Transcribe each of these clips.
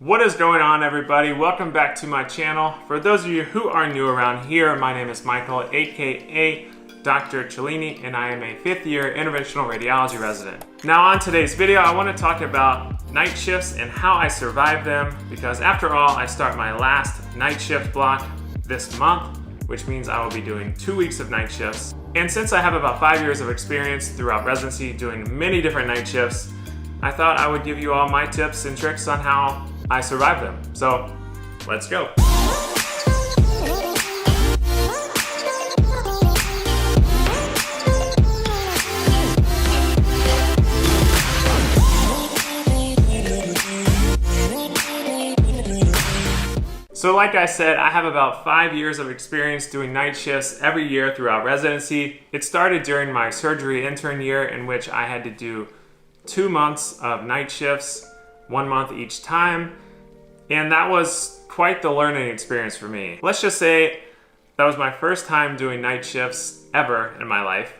What is going on, everybody? Welcome back to my channel. For those of you who are new around here, my name is Michael, aka Dr. Cellini, and I am a 5th year interventional radiology resident. Now on today's video, I want to talk about night shifts and how I survive them, because after all, I start my last night shift block this month, which means I will be doing 2 weeks of night shifts. And since I have about 5 years of experience throughout residency doing many different night shifts, I thought I would give you all my tips and tricks on how I survived them. So let's go. So like I said, I have about 5 years of experience doing night shifts every year throughout residency. It started during my surgery intern year, in which I had to do 2 months of night shifts, 1 month each time, and that was quite the learning experience for me. Let's just say that was my first time doing night shifts ever in my life,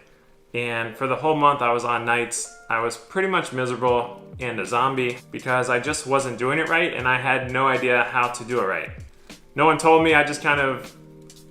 and for the whole month I was on nights, I was pretty much miserable and a zombie because I just wasn't doing it right and I had no idea how to do it right. No one told me, I just kind of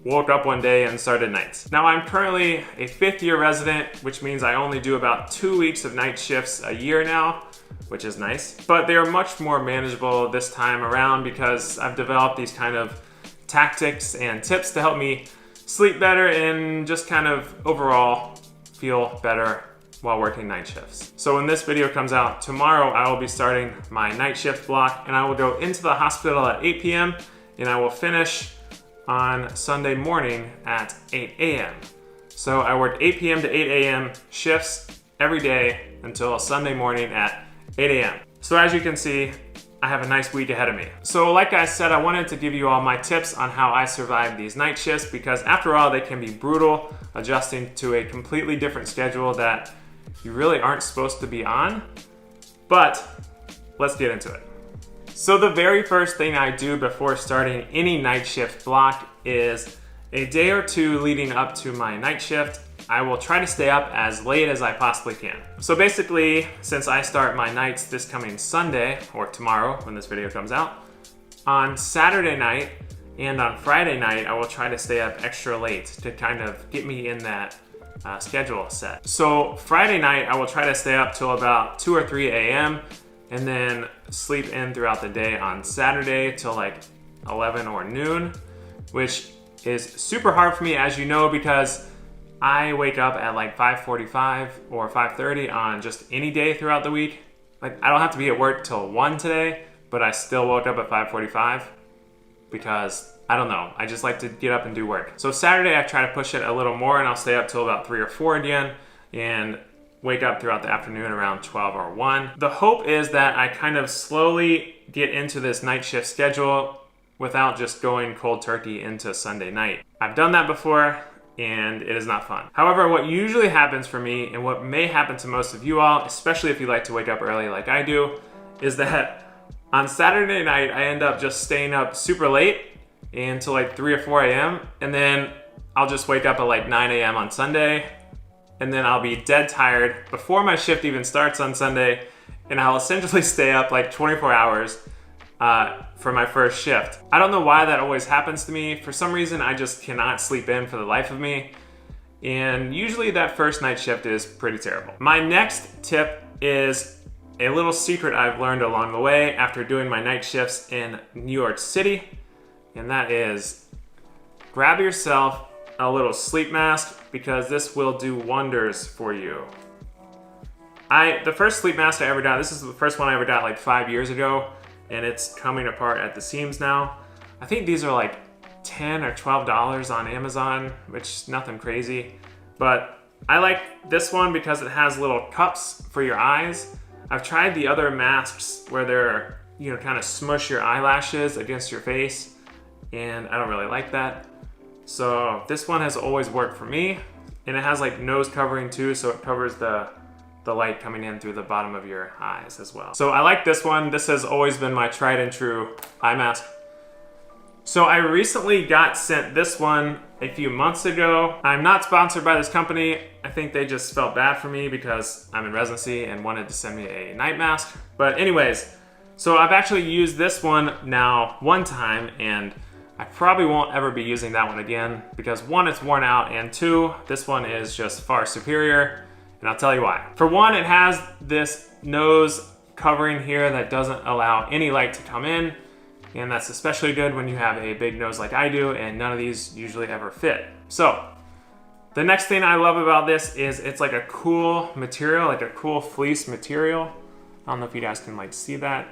woke up one day and started nights. Now I'm currently a 5th year resident, which means I only do about 2 weeks of night shifts a year now, which is nice. But they are much more manageable this time around because I've developed these kind of tactics and tips to help me sleep better and just kind of overall feel better while working night shifts. So when this video comes out tomorrow, I will be starting my night shift block and I will go into the hospital at 8 p.m. and I will finish on Sunday morning at 8 a.m. So I work 8 p.m. to 8 a.m. shifts every day until Sunday morning at 8 a.m. So as you can see, I have a nice week ahead of me. So like I said, I wanted to give you all my tips on how I survive these night shifts, because after all, they can be brutal, adjusting to a completely different schedule that you really aren't supposed to be on. But let's get into it. So the very first thing I do before starting any night shift block is a day or two leading up to my night shift, I will try to stay up as late as I possibly can. So basically, since I start my nights this coming Sunday, or tomorrow when this video comes out, on Saturday night and on Friday night, I will try to stay up extra late to kind of get me in that schedule set. So Friday night, I will try to stay up till about 2 or 3 a.m. and then sleep in throughout the day on Saturday till like 11 or noon, which is super hard for me, as you know, because I wake up at like 5:45 or 5:30 on just any day throughout the week. Like, I don't have to be at work till 1 today, but I still woke up at 5:45 because I don't know, I just like to get up and do work. So Saturday I try to push it a little more and I'll stay up till about 3 or 4 again and wake up throughout the afternoon around 12 or 1. The hope is that I kind of slowly get into this night shift schedule without just going cold turkey into Sunday night. I've done that before and it is not fun. However, what usually happens for me, and what may happen to most of you all, especially if you like to wake up early like I do, is that on Saturday night I end up just staying up super late until like 3 or 4 a.m. and then I'll just wake up at like 9 a.m. on Sunday, and then I'll be dead tired before my shift even starts on Sunday, and I'll essentially stay up like 24 hours for my first shift. I don't know why that always happens to me. For some reason, I just cannot sleep in for the life of me, and usually that first night shift is pretty terrible. My next tip is a little secret I've learned along the way after doing my night shifts in New York City, and that is grab yourself a little sleep mask, because this will do wonders for you. The first sleep mask I ever got, this is the first one I ever got like 5 years ago, and it's coming apart at the seams now. I think these are like $10 or $12 on Amazon, which is nothing crazy. But I like this one because it has little cups for your eyes. I've tried the other masks where they're, you know, kind of smush your eyelashes against your face, and I don't really like that. So this one has always worked for me, and it has like nose covering too, so it covers the light coming in through the bottom of your eyes as well. So I like this one. This has always been my tried and true eye mask. So I recently got sent this one a few months ago. I'm not sponsored by this company. I think they just felt bad for me because I'm in residency and wanted to send me a night mask. But anyways, So I've actually used this one now one time, and I probably won't ever be using that one again because one, it's worn out, and two, this one is just far superior, and I'll tell you why. For one, it has this nose covering here that doesn't allow any light to come in, and that's especially good when you have a big nose like I do, and none of these usually ever fit. So the next thing I love about this is it's like a cool material, like a cool fleece material. I don't know if you guys can like see that.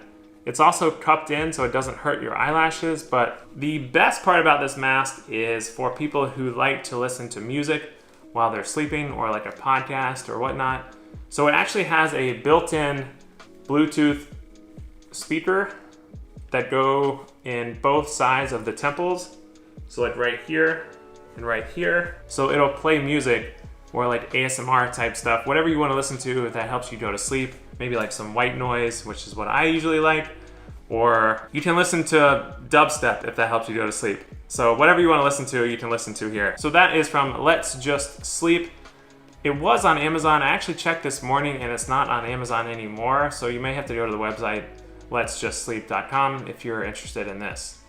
It's also cupped in so it doesn't hurt your eyelashes, but the best part about this mask is for people who like to listen to music while they're sleeping or like a podcast or whatnot. So it actually has a built-in Bluetooth speaker that go in both sides of the temples. So like right here and right here. So it'll play music or like ASMR type stuff, whatever you want to listen to if that helps you go to sleep. Maybe like some white noise, which is what I usually like. Or you can listen to dubstep if that helps you go to sleep. So whatever you want to listen to, you can listen to here. So that is from Let's Just Sleep. It was on Amazon. I actually checked this morning and it's not on Amazon anymore. So you may have to go to the website letsjustsleep.com if you're interested in this.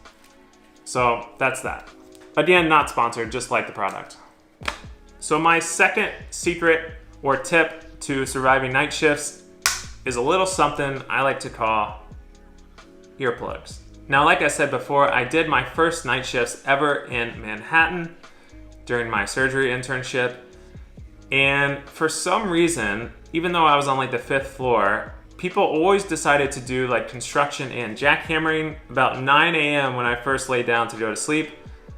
So that's that. Again, not sponsored, just like the product. So my second secret or tip to surviving night shifts is a little something I like to call earplugs. Now, like I said before, I did my first night shifts ever in Manhattan during my surgery internship. And for some reason, even though I was on like the 5th floor, people always decided to do like construction and jackhammering about 9 a.m. when I first laid down to go to sleep.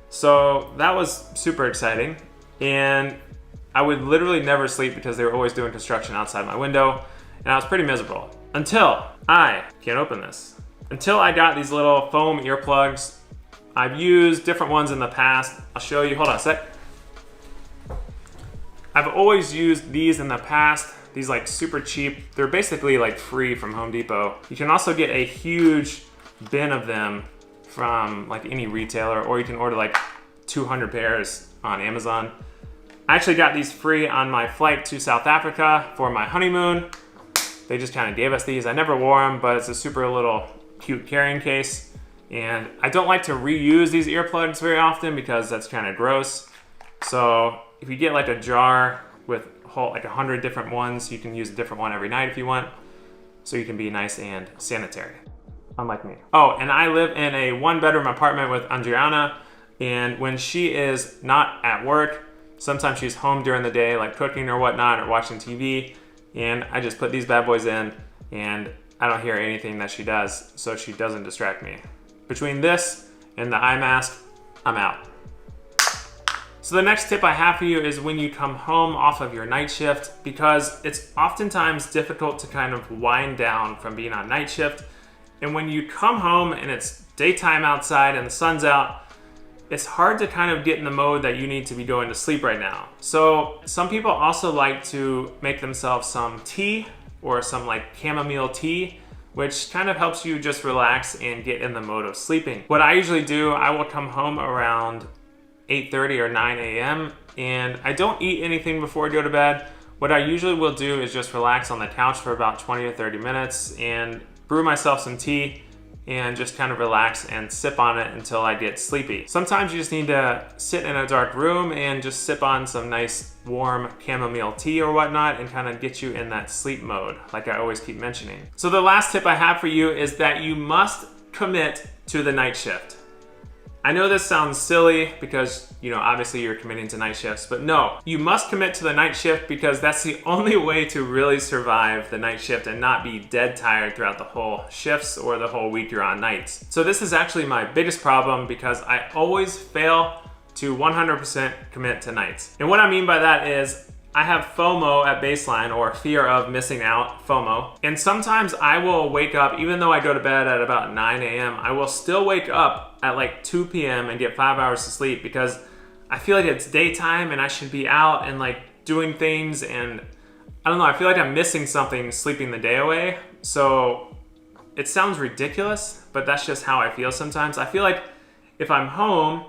So that was super exciting. And I would literally never sleep because they were always doing construction outside my window. And I was pretty miserable until I can't open this. Until I got these little foam earplugs. I've used different ones in the past. I'll show you, hold on a sec. I've always used these in the past. These like super cheap. They're basically like free from Home Depot. You can also get a huge bin of them from like any retailer, or you can order like 200 pairs on Amazon. I actually got these free on my flight to South Africa for my honeymoon. They just kind of gave us these. I never wore them, but it's a super little cute carrying case. And I don't like to reuse these earplugs very often because that's kind of gross. So if you get like a jar with like 100 different ones, you can use a different one every night if you want. So you can be nice and sanitary, unlike me. Oh, and I live in a 1-bedroom apartment with Andriana. And when she is not at work, sometimes she's home during the day, like cooking or whatnot, or watching TV. And I just put these bad boys in and I don't hear anything that she does, so she doesn't distract me. Between this and the eye mask, I'm out. So the next tip I have for you is when you come home off of your night shift, because it's oftentimes difficult to kind of wind down from being on night shift. And when you come home and it's daytime outside and the sun's out, it's hard to kind of get in the mode that you need to be going to sleep right now. So some people also like to make themselves some tea or some like chamomile tea, which kind of helps you just relax and get in the mode of sleeping. What I usually do, I will come home around 8:30 or 9 a.m. and I don't eat anything before I go to bed. What I usually will do is just relax on the couch for about 20 or 30 minutes and brew myself some tea and just kind of relax and sip on it until I get sleepy. Sometimes you just need to sit in a dark room and just sip on some nice warm chamomile tea or whatnot and kind of get you in that sleep mode, like I always keep mentioning. So the last tip I have for you is that you must commit to the night shift. I know this sounds silly because, you know, obviously you're committing to night shifts, but no, you must commit to the night shift because that's the only way to really survive the night shift and not be dead tired throughout the whole shifts or the whole week you're on nights. So this is actually my biggest problem because I always fail to 100% commit to nights. And what I mean by that is I have FOMO at baseline, or fear of missing out, FOMO. And sometimes I will wake up, even though I go to bed at about 9 a.m., I will still wake up at like 2 p.m. and get 5 hours of sleep because I feel like it's daytime and I should be out and like doing things, and I don't know, I feel like I'm missing something sleeping the day away. So it sounds ridiculous, but that's just how I feel sometimes. I feel like if I'm home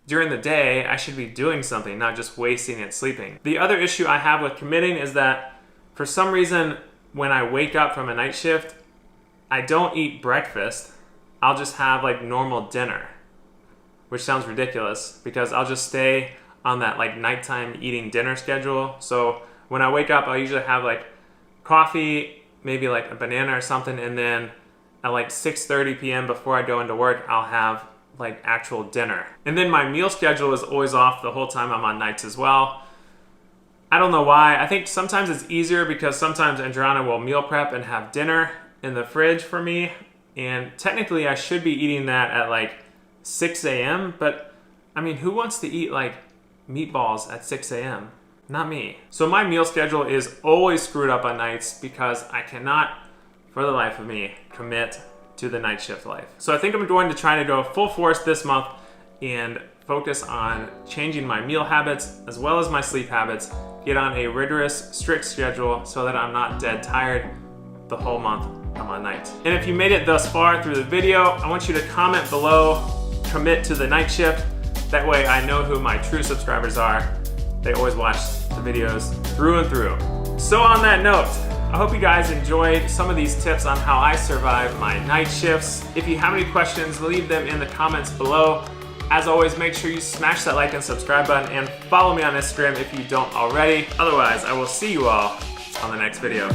during the day, I should be doing something, not just wasting it sleeping. The other issue I have with committing is that for some reason, when I wake up from a night shift, I don't eat breakfast. I'll just have like normal dinner, which sounds ridiculous because I'll just stay on that like nighttime eating dinner schedule. So when I wake up, I'll usually have like coffee, maybe like a banana or something, and then at like 6:30 p.m. before I go into work, I'll have like actual dinner. And then my meal schedule is always off the whole time I'm on nights as well. I don't know why. I think sometimes it's easier because sometimes Andriana will meal prep and have dinner in the fridge for me. And technically I should be eating that at like 6 a.m. But I mean, who wants to eat like meatballs at 6 a.m.? Not me. So my meal schedule is always screwed up on nights because I cannot, for the life of me, commit to the night shift life. So I think I'm going to try to go full force this month and focus on changing my meal habits as well as my sleep habits, get on a rigorous, strict schedule so that I'm not dead tired the whole month I'm on nights. And if you made it thus far through the video, I want you to comment below, commit to the night shift. That way I know who my true subscribers are. They always watch the videos through and through. So on that note, I hope you guys enjoyed some of these tips on how I survive my night shifts. If you have any questions, leave them in the comments below. As always, make sure you smash that like and subscribe button and follow me on Instagram if you don't already. Otherwise, I will see you all on the next video.